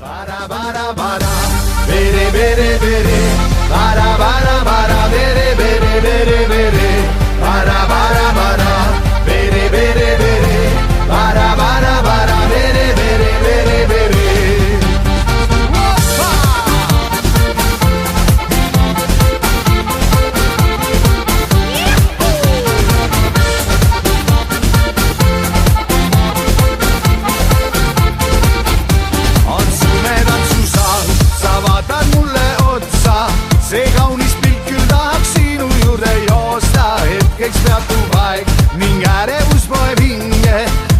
Bara bara bara, bere bere bere, bara bara bara, bere bere bere bere, bara bara bara, bere bere bere, bara bara bara, bere bere bere bere. See kaunis pilt küll tahaks sinu juurde joosta, hetkeks peatub aeg ning ärevus poeb hinge.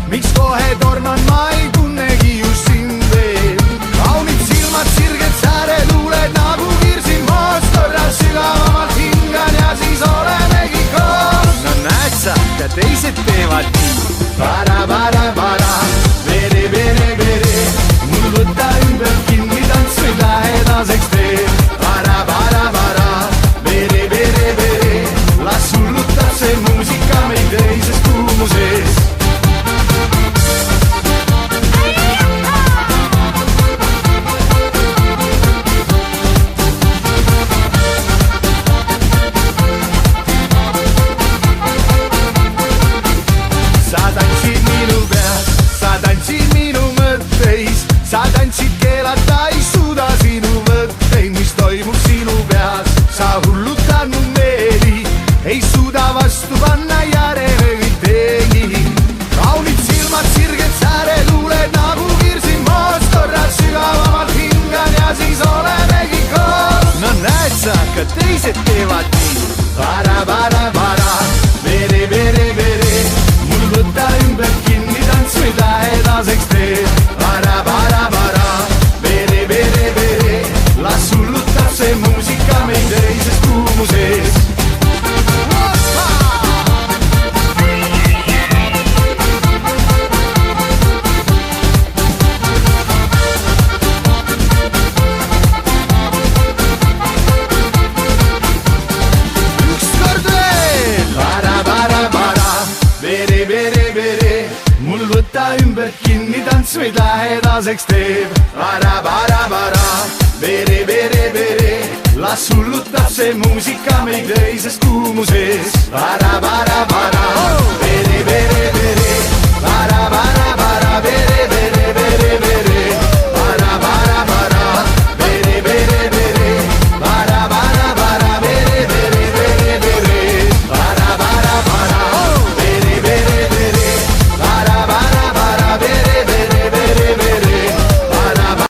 Miks kohe torman, ma ei tunnegi just sind veel. Kaunid silmad, sirged sääreluuled nagu virsin moos, korras sügavamalt hingan ja siis olemegi koos. No näed sa, ka teised teevad nii. Bara, bara, bara, vere, vere, vere, mul võta ümber kinni, tantsuid lähedaseks teeb. Bara, bara, bara, vere, vere, vere, las hullutab see muusika meid teises kuumuses. Sa tantsid minu peas, sa tantsid minu mõtteis, sa tantsid keelata ei suuda sinu mõtteid, mis toimub sinu peas. Sa hullutad mu meeli, ei suuda vastu panna järele teegi. Kaunid silmad, sirged sääreluuled nagu virsin moos, korras sügavamalt hingan ja siis olemegi koos. No näed sa, ka teised teevad nii. Bara, bara, bara, vere, vere, vere, mul võta ümber kinni, tantsuid lähedaseks teeb. Bara, bara, bara, vere, vere, vere, las hullutab see muusika meid teises kuumuses. Ükskord veel! Bara, bara, bara, vere, vere, vere, mul võta ümber kinni, tantsuid lähedaseks teeb. Bara, bara, bara, vere, vere, vere, las hullutab see muusika meid teises kuumuses. Bara, bara, bara, vere, vere, vere, bara, bara, bara, vere,